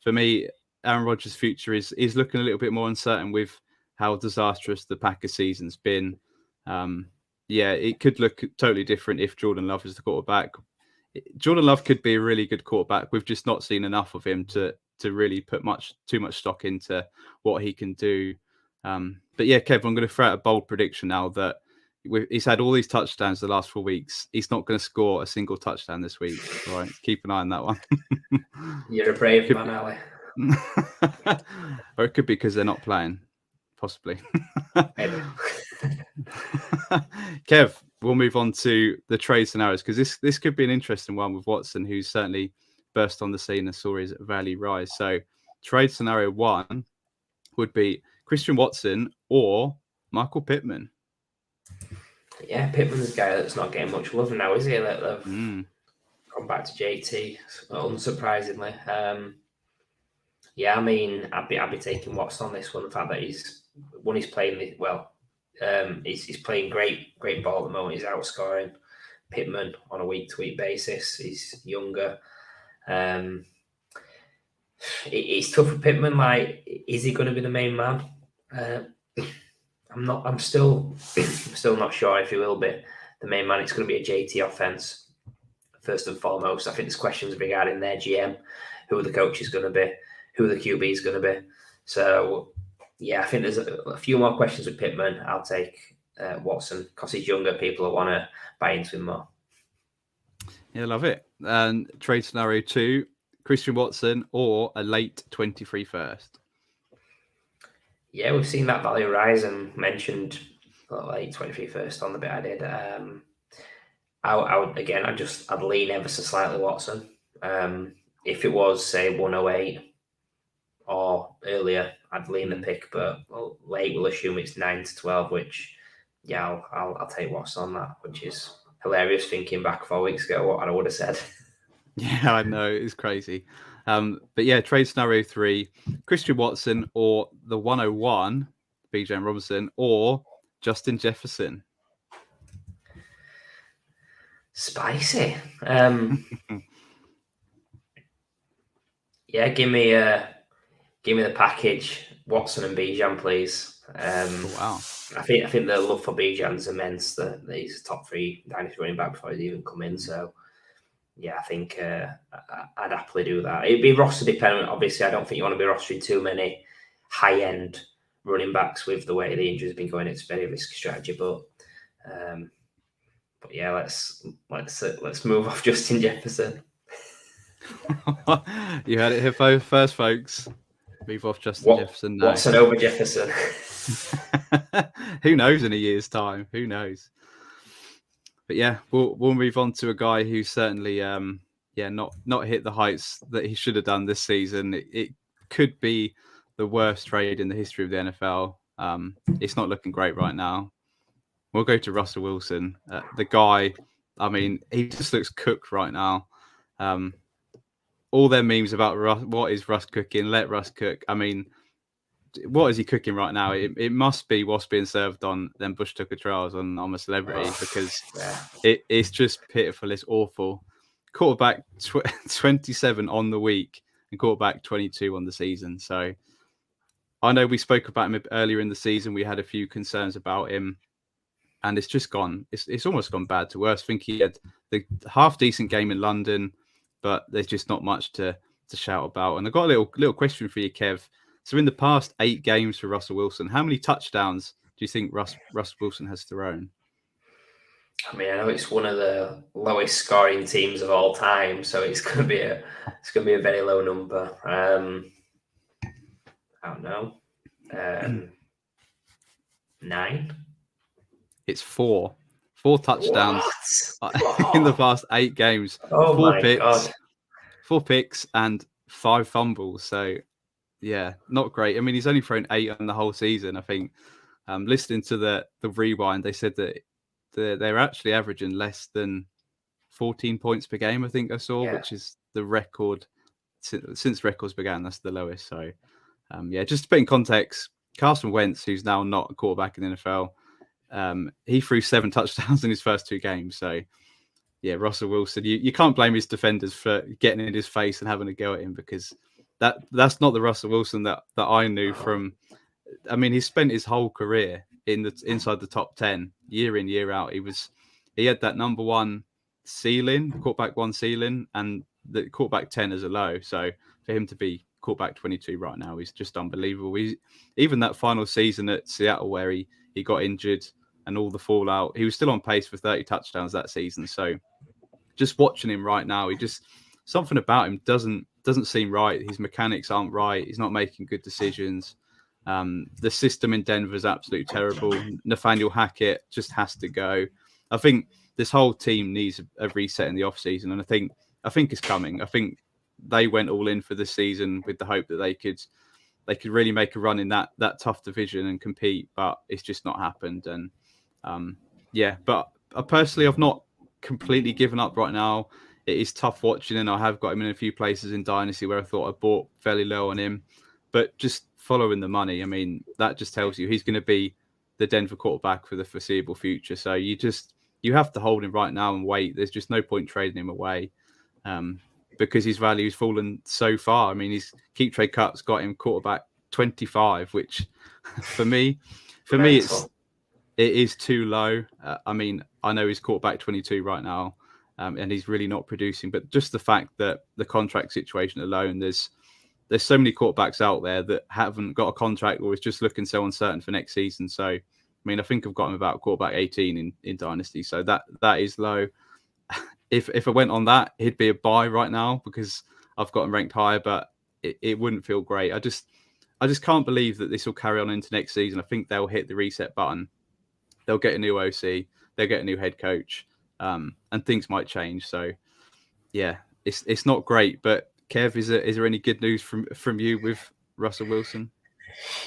for me, Aaron Rodgers' future is looking a little bit more uncertain with how disastrous the Packers season's been. It could look totally different if Jordan Love is the quarterback. Jordan Love could be a really good quarterback. We've just not seen enough of him to really put too much stock into what he can do. But yeah, Kev, I'm going to throw out a bold prediction now that he's had all these touchdowns the last 4 weeks. He's not going to score a single touchdown this week. All right, keep an eye on that one. You're a brave man, Ali. Or it could be because they're not playing, possibly. Kev, we'll move on to the trade scenarios because this could be an interesting one with Watson, who's certainly burst on the scene and saw his value rise. So trade scenario 1 would be Christian Watson or Michael Pittman. Yeah, Pittman's a guy that's not getting much love now, is he? They've gone back to JT, unsurprisingly. I'd be taking Watson on this one. The fact that he's playing well. He's playing great ball at the moment. He's outscoring Pittman on a week-to-week basis. He's younger. It's tough for Pittman. Like, is he going to be the main man? I'm still not sure if he will be the main man. It's going to be a JT offense first and foremost. I think there's questions regarding their GM, who the coach is going to be, who the QB is going to be. So. Yeah, I think there's a few more questions with Pittman. I'll take Watson because he's younger. People will want to buy into him more. Yeah, love it. And trade scenario 2, Christian Watson or a late 23 first. Yeah, we've seen that value rise and mentioned late 23 first on the bit I did. I'd lean ever so slightly Watson. If it was say 108 or earlier, I'd lean the pick, but late we'll assume it's 9 to 12, which I'll take Watson on that, which is hilarious thinking back 4 weeks ago what I would have said. Yeah, I know, it's crazy. But yeah, trade scenario 3, Christian Watson or the 101, Bijan Robinson, or Justin Jefferson. Spicy. Yeah, give me the package, Watson and Bijan, please. Wow. I think the love for Bijan's immense. That he's top 3 Dynasty running back before he's even come in. So yeah, I think I'd happily do that. It'd be roster dependent. Obviously, I don't think you want to be rostering too many high end running backs with the way the injuries have been going. It's a very risky strategy, but But yeah, let's move off Justin Jefferson. You heard it here first, folks. Move off Justin Jefferson. No. Watson over Jefferson. Who knows in a year's time? Who knows? But yeah, we'll move on to a guy who certainly not hit the heights that he should have done this season. It could be the worst trade in the history of the NFL. It's not looking great right now. We'll go to Russell Wilson. The guy, I mean, he just looks cooked right now. All their memes about what is Russ cooking? Let Russ cook. I mean, what is he cooking right now? It must be what's being served on them Bush Tucker trials on I'm a Celebrity, because it's just pitiful. It's awful. Quarterback 27 on the week and quarterback 22 on the season. So I know we spoke about him earlier in the season. We had a few concerns about him, and it's just gone. It's almost gone bad to worse. I think he had the half decent game in London, but there's just not much to shout about. And I've got a little question for you, Kev. So in the past 8 games for Russell Wilson, how many touchdowns do you think Russ Wilson has thrown? I mean, I know it's one of the lowest scoring teams of all time, so it's going to be a very low number. I don't know. 9. It's 4. 4 touchdowns in the past 8 games. Oh, 4 picks, God. 4 picks and 5 fumbles. So, yeah, not great. I mean, he's only thrown 8 on the whole season. I think listening to the rewind, they said that they're actually averaging less than 14 points per game, I think I saw, which is the record since records began. That's the lowest. So, just to put in context, Carson Wentz, who's now not a quarterback in the NFL, he threw 7 touchdowns in his first 2 games. So, yeah, Russell Wilson, you can't blame his defenders for getting in his face and having a go at him, because that's not the Russell Wilson that I knew from. I mean, he spent his whole career inside the top 10 year in, year out. He had that number 1 ceiling, quarterback 1 ceiling, and the quarterback 10 as a low. So for him to be quarterback 22 right now is just unbelievable. Even that final season at Seattle where he got injured and all the fallout, he was still on pace for 30 touchdowns that season. So just watching him right now, something about him doesn't seem right. His mechanics aren't right. He's not making good decisions. The system in Denver is absolutely terrible. Nathaniel Hackett just has to go. I think this whole team needs a reset in the offseason, and I think it's coming. I think they went all in for this season with the hope that they could really make a run in that tough division and compete, but it's just not happened. And but personally, I've not completely given up right now. It is tough watching, and I have got him in a few places in Dynasty where I thought I bought fairly low on him, but just following the money, I mean, that just tells you he's going to be the Denver quarterback for the foreseeable future. So you have to hold him right now and wait. There's just no point trading him away because his value's fallen so far. I mean, his keep trade cuts got him quarterback 25, which for me it is too low. I mean, I know he's quarterback 22 right now, and he's really not producing. But just the fact that the contract situation alone, there's so many quarterbacks out there that haven't got a contract or is just looking so uncertain for next season. So, I mean, I think I've got him about quarterback 18 in Dynasty. So that is low. If I went on that, he'd be a buy right now because I've got him ranked higher, but it wouldn't feel great. I just can't believe that this will carry on into next season. I think they'll hit the reset button. They'll get a new OC. They'll get a new head coach, and things might change. So, yeah, it's not great, but Kev, is there any good news from you with Russell Wilson?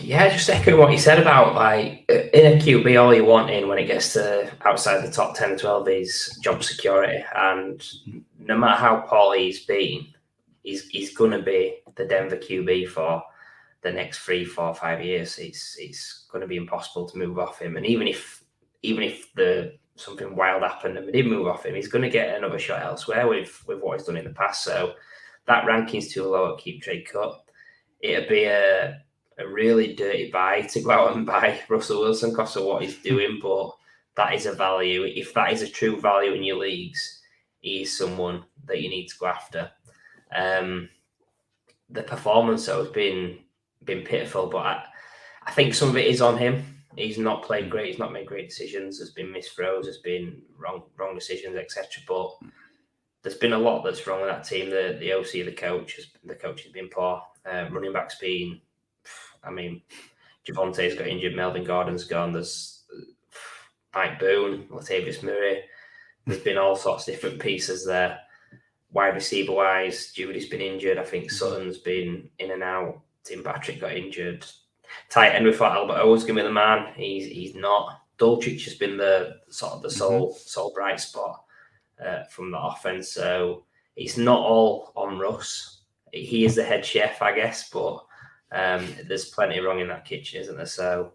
Yeah, just echoing what you said about like in a QB, all you want in when it gets to outside the top 10 or 12 is job security. And no matter how poorly he's been, he's going to be the Denver QB for the next 3, 4, 5 years. It's going to be impossible to move off him. And even if something wild happened and we did move off him, he's going to get another shot elsewhere with what he's done in the past. So that ranking's too low at keep trade cut. It'd be a really dirty buy to go out and buy Russell Wilson because of what he's doing, but that is a value. If that is a true value in your leagues, he's someone that you need to go after. The performance though has been pitiful, but I think some of it is on him. He's not played great. He's not made great decisions. There's been missed throws. There's been wrong decisions, etc. But there's been a lot that's wrong with that team. The OC, the coach has been poor. Running backs been, I mean, Javonte's got injured. Melvin Gordon's gone. There's Mike Boone, Latavius Murray. There's been all sorts of different pieces there. Wide receiver wise, Judy's been injured. I think Sutton's been in and out. Tim Patrick got injured. Tight end, we thought Albert O was going to be the man. He's not. Dulcich has been the sole bright spot from the offense. So it's not all on Russ. He is the head chef, I guess, but there's plenty wrong in that kitchen, isn't there? So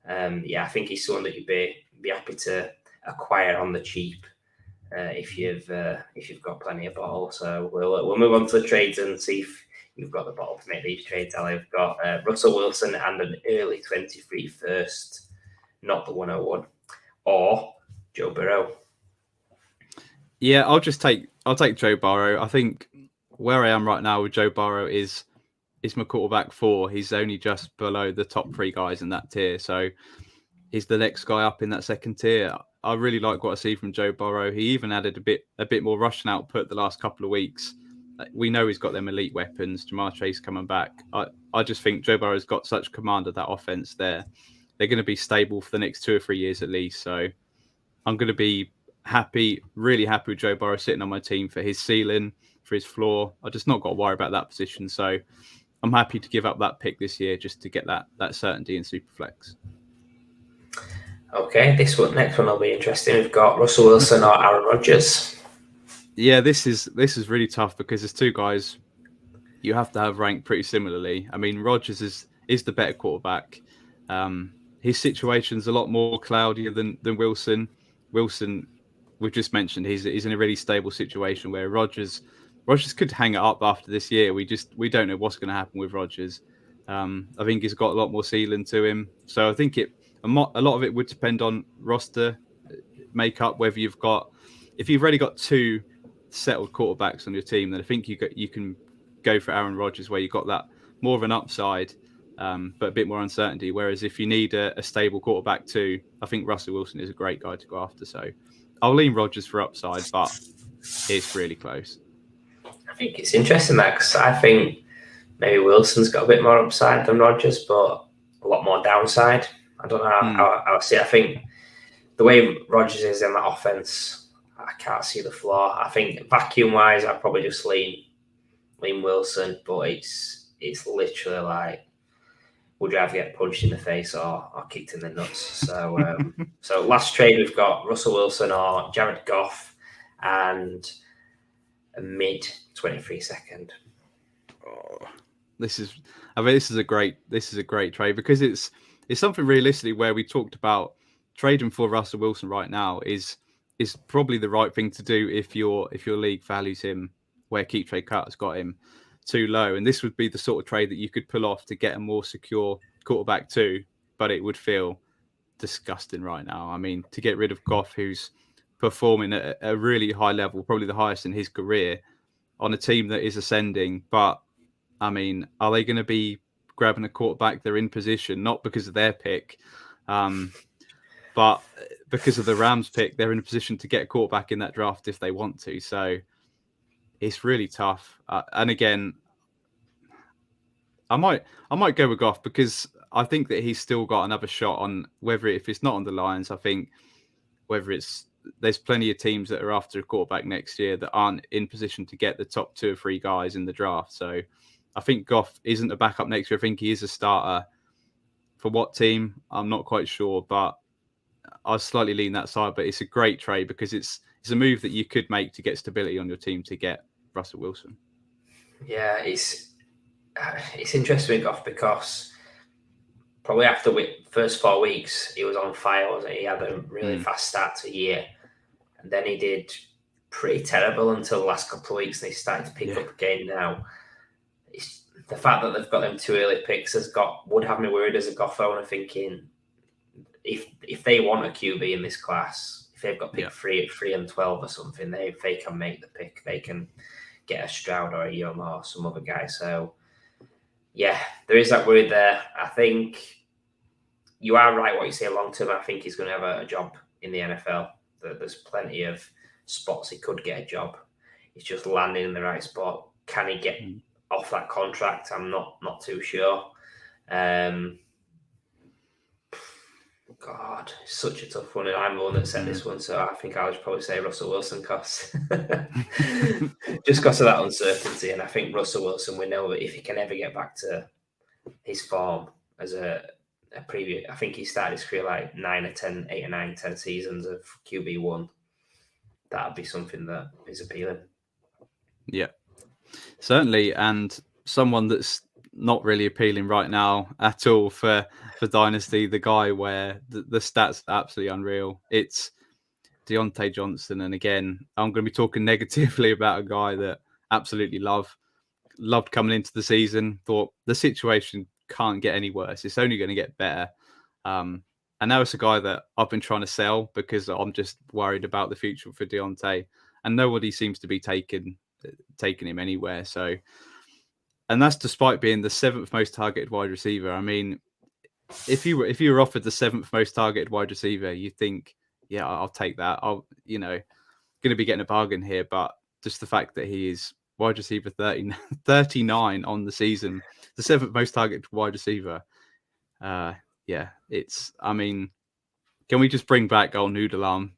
I think he's someone that you'd be happy to acquire on the cheap if you've got plenty of bottle. So we'll move on to the trades and see if you've got the bottle to make these trades. I've got Russell Wilson and an early 23 first, not the 101, or Joe Burrow. Yeah, I'll take Joe Burrow. I think where I am right now with Joe Burrow is my quarterback 4. He's only just below the top 3 guys in that tier. So he's the next guy up in that second tier. I really like what I see from Joe Burrow. He even added a bit more rushing output the last couple of weeks. We know he's got them elite weapons. Jamar Chase coming back. I just think Joe Burrow's got such command of that offense there. They're going to be stable for the next 2 or 3 years at least. So I'm going to be really happy with Joe Burrow sitting on my team for his ceiling, for his floor. I just not got to worry about that position. So I'm happy to give up that pick this year just to get that certainty in Superflex. Okay, next one will be interesting. We've got Russell Wilson or Aaron Rodgers. Yeah, this is really tough because there's 2 guys you have to have ranked pretty similarly. I mean, Rodgers is the better quarterback. His situation's a lot more cloudier than Wilson. Wilson, we've just mentioned, he's in a really stable situation where Rodgers could hang it up after this year. We don't know what's going to happen with Rodgers. I think he's got a lot more ceiling to him. So I think a lot of it would depend on roster makeup. Whether if you've already got 2 settled quarterbacks on your team, then I think you can go for Aaron Rodgers, where you've got that more of an upside, but a bit more uncertainty. Whereas if you need a stable quarterback too, I think Russell Wilson is a great guy to go after. So I'll lean Rodgers for upside, but it's really close. I think it's interesting that, because I think maybe Wilson's got a bit more upside than Rodgers, but a lot more downside. I don't know how I see it. I think the way Rodgers is in that offense, I can't see the flaw. I think vacuum-wise, I'd probably just lean Wilson, but it's literally like, would you rather get punched in the face or kicked in the nuts? So, so last trade, we've got Russell Wilson or Jared Goff and a mid 23 second. Oh, this is a great trade because it's something realistically where we talked about trading for Russell Wilson right now is probably the right thing to do if your league values him where Keep Trade Cut has got him too low. And this would be the sort of trade that you could pull off to get a more secure quarterback too, but it would feel disgusting right now. I mean, to get rid of Goff, who's performing at a really high level, probably the highest in his career, on a team that is ascending. But I mean, are they going to be grabbing a quarterback? They're in position, not because of their pick, but because of the Rams pick. They're in a position to get a quarterback in that draft if they want to. So it's really tough. And again, I might go with Goff because I think that he's still got another shot on if it's not on the Lions. I think there's plenty of teams that are after a quarterback next year that aren't in position to get the top 2 or 3 guys in the draft. So I think Goff isn't a backup next year. I think he is a starter. For what team? I'm not quite sure, but I'll slightly lean that side. But it's a great trade because it's a move that you could make to get stability on your team to get Russell Wilson. Yeah, it's interesting with Goff because probably after first 4 weeks, he was on fire, wasn't he? He had a really fast start to the year. And then he did pretty terrible until the last couple of weeks, and he started to pick up again now. It's the fact that they've got them 2 early picks would have me worried as a Goff owner, thinking if they want a QB in this class, if they've got pick 3 and 12 or something, if they can make the pick, they can get a Stroud or a Young or some other guy. So, yeah, there is that worry there. I think you are right what you say long term. I think he's going to have a job in the NFL. There's plenty of spots he could get a job. He's just landing in the right spot. Can he get off that contract? I'm not too sure. God, it's such a tough one, and I'm the one that said this one, so I think I'll just probably say Russell Wilson, just because of that uncertainty. And I think Russell Wilson, we know that if he can ever get back to his form as a previous, I think he started his career like 8 or 9, 10 seasons of QB1. That'd be something that is appealing. Yeah, certainly, and someone that's not really appealing right now at all for Dynasty, the guy where the stats are absolutely unreal. It's Diontae Johnson, and again, I'm going to be talking negatively about a guy that absolutely loved coming into the season. Thought the situation can't get any worse. It's only going to get better. And now it's a guy that I've been trying to sell because I'm just worried about the future for Diontae, and nobody seems to be taking him anywhere. So, and that's despite being the 7th most targeted wide receiver. I mean, if you were offered the 7th most targeted wide receiver, you think, yeah, I'll take that. I'll, going to be getting a bargain here. But just the fact that he is wide receiver 39 on the season, the 7th most targeted wide receiver. Yeah, I mean, can we just bring back old Noodle Arm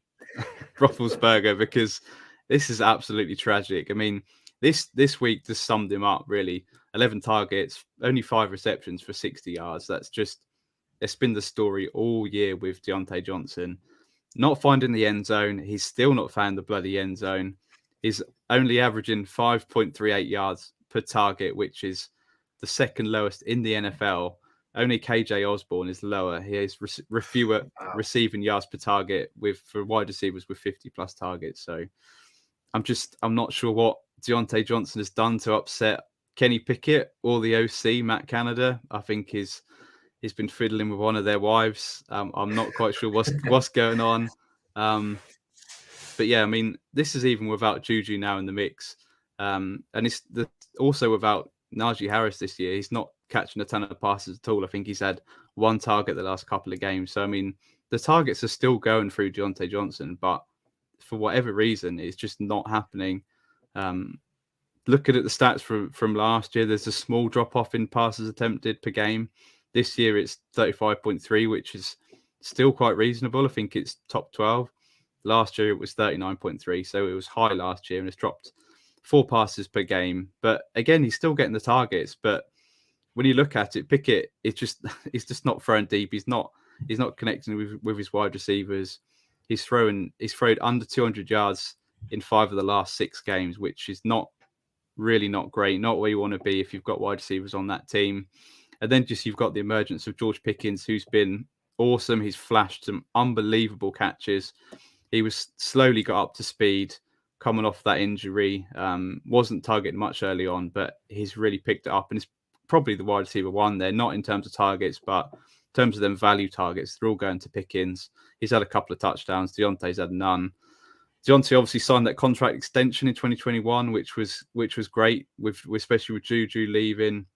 Roethlisberger, because this is absolutely tragic. I mean, this week just summed him up, really. 11 targets, only 5 receptions for 60 yards. It's been the story all year with Diontae Johnson. Not finding the end zone. He's still not found the bloody end zone. He's only averaging 5.38 yards per target, which is the second lowest in the NFL. Only KJ Osborne is lower. He has fewer receiving yards per target for wide receivers with 50 plus targets. So I'm not sure what Diontae Johnson has done to upset Kenny Pickett or the OC, Matt Canada. I think he's been fiddling with one of their wives. I'm not quite sure what's going on. But yeah, I mean, this is even without Juju now in the mix. And it's also without Najee Harris this year. He's not catching a ton of passes at all. I think he's had 1 target the last couple of games. So, I mean, the targets are still going through Diontae Johnson, but for whatever reason, it's just not happening. Looking at the stats from last year, there's a small drop-off in passes attempted per game. This year, it's 35.3, which is still quite reasonable. I think it's top 12. Last year, it was 39.3, so it was high last year, and it's dropped 4 passes per game. But again, he's still getting the targets. But when you look at it, Pickett, he's just not throwing deep. He's not connecting with his wide receivers. He's thrown under 200 yards in 5 of the last 6 games, which is not great, not where you want to be if you've got wide receivers on that team. And then you've got the emergence of George Pickens, who's been awesome. He's flashed some unbelievable catches. He was slowly got up to speed coming off that injury. Wasn't targeted much early on, but he's really picked it up, and it's probably the wide receiver 1 there, not in terms of targets, but in terms of them value targets. They're all going to Pickens. He's had a couple of touchdowns. Deontay's had none. Deontay obviously signed that contract extension in 2021, which was great, especially with Juju leaving.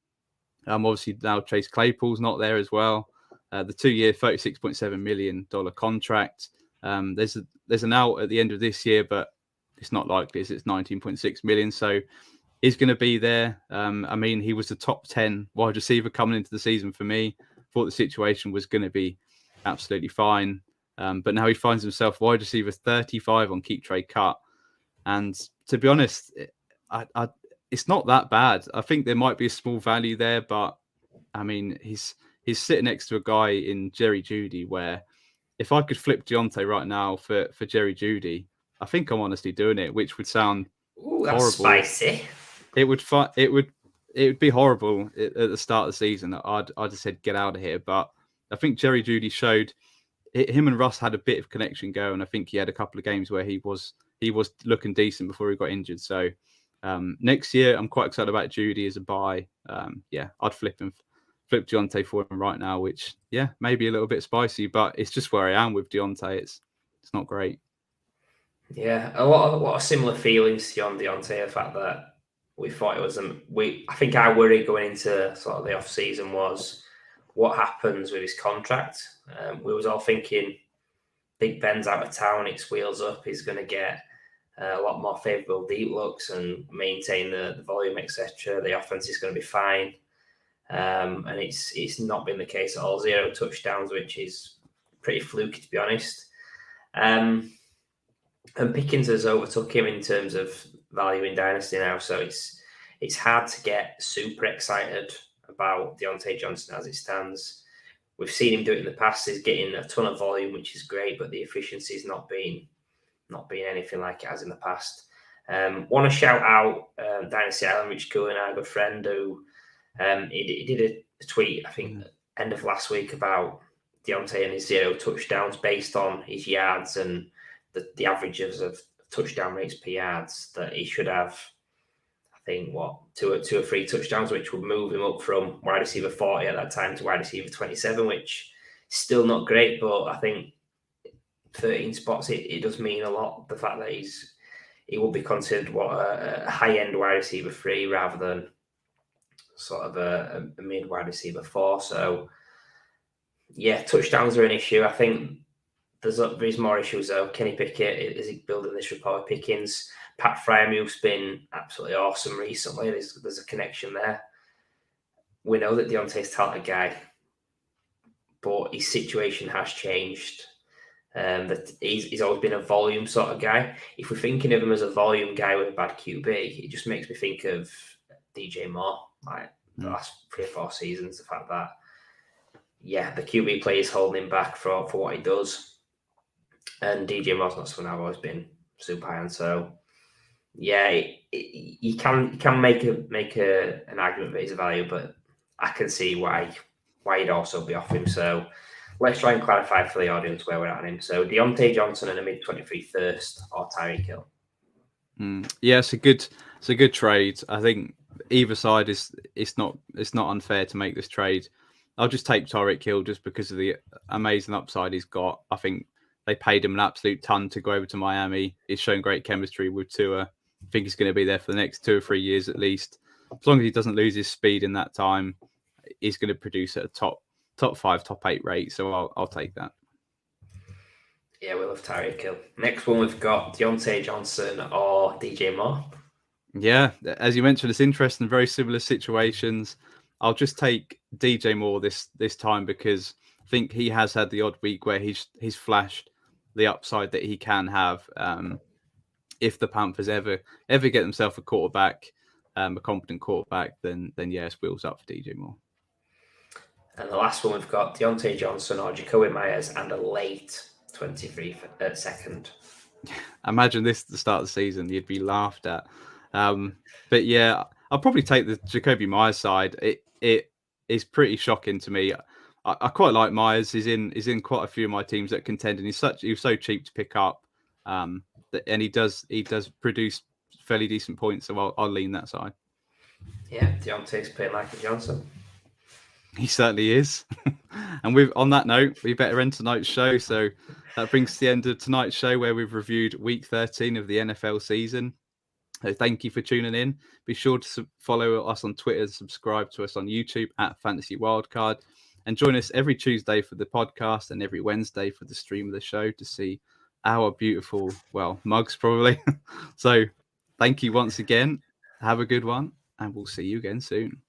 Obviously now Chase Claypool's not there as well. The 2-year, $36.7 million contract. There's an out at the end of this year, but it's not likely. It's 19.6 million. So he's going to be there. I mean, he was the top 10 wide receiver coming into the season for me. Thought the situation was going to be absolutely fine. But now he finds himself wide receiver 35 on Keep Trade Cut. And to be honest, it's not that bad. I think there might be a small value there, but I mean, he's sitting next to a guy in Jerry Jeudy, where if I could flip Deontay right now for Jerry Jeudy, I think I'm honestly doing it, which would sound horrible. Spicy. It would be horrible at the start of the season. I'd have said get out of here, but I think Jerry Jeudy showed him and Russ had a bit of connection going. I think he had a couple of games where he was looking decent before he got injured. So next year, I'm quite excited about Jeudy as a buy. I'd flip Deontay for him right now, which maybe a little bit spicy, but it's just where I am with Deontay. It's not great. Yeah, a lot of similar feelings on Deontay. The fact that we thought it was I think our worry going into sort of the off season was what happens with his contract. We was all thinking Big Ben's out of town, it's wheels up, he's going to get a lot more favourable deep looks and maintain the volume, etc. The offense is going to be fine. And it's not been the case at all. 0 touchdowns, which is pretty fluky, to be honest. And Pickens has overtook him in terms of value in Dynasty now, so it's hard to get super excited about Deontay Johnson as it stands. We've seen him do it in the past. He's getting a ton of volume, which is great, but the efficiency has not been anything like it has in the past. Want to shout out Dynasty Island, Rich Cohen, our good friend, who he did a tweet, I think, end of last week about Deontay and his 0 touchdowns based on his yards and the averages of touchdown rates per yards, that he should have, I think, two or 3 touchdowns, which would move him up from wide receiver 40 at that time to wide receiver 27, which is still not great, but I think 13 spots, it does mean a lot. The fact that he will be considered a high-end wide receiver 3 rather than sort of a mid wide receiver 4. So yeah, touchdowns are an issue. I think there's more issues though. Kenny Pickett, is he building this rapport with Pickens? Pat Fryermuth's been absolutely awesome recently. There's a connection there. We know that Deontay's a talented guy, but his situation has changed. That he's always been a volume sort of guy. If we're thinking of him as a volume guy with a bad QB, it just makes me think of DJ Moore, like the last 3 or 4 seasons. The fact that, yeah, the QB play is holding him back for what he does. And DJ Moore's not someone I've always been super high on. So, yeah, you can make an argument that he's a value, but I can see why he'd also be off him. So let's try and clarify for the audience where we're at on him. So Deontay Johnson and a mid-23 first, or Tyreek Hill. Yeah, it's a good trade. I think either side it's not unfair to make this trade. I'll just take Tyreek Hill just because of the amazing upside he's got. I think they paid him an absolute ton to go over to Miami. He's shown great chemistry with Tua. I think he's going to be there for the next 2 or 3 years at least. As long as he doesn't lose his speed in that time, he's going to produce at a top 5, top 8 rate. So I'll take that. Yeah, we love Tyreek Hill. Next one, we've got Deontay Johnson or DJ Moore. Yeah, as you mentioned, it's interesting, very similar situations. I'll just take DJ Moore this time because I think he has had the odd week where he's flashed the upside that he can have. If the Panthers ever get themselves a quarterback, a competent quarterback, then yes, wheels up for DJ Moore. And the last one, we've got Deontay Johnson or Jacoby Myers and a late 23 second. Imagine this at the start of the season, you'd be laughed at. But yeah, I'll probably take the Jacoby Myers side. It is pretty shocking to me. I quite like Myers. He's in quite a few of my teams that contend, and he was so cheap to pick up. And he does produce fairly decent points, so I'll lean that side. Yeah, Deontay's playing like a Johnson. He certainly is. And on that note, we better end tonight's show. So that brings to the end of tonight's show where we've reviewed week 13 of the NFL season. So thank you for tuning in. Be sure to follow us on Twitter and subscribe to us on YouTube at Fantasy Wildcard. And join us every Tuesday for the podcast and every Wednesday for the stream of the show to see our beautiful, mugs probably. So thank you once again. Have a good one, and we'll see you again soon.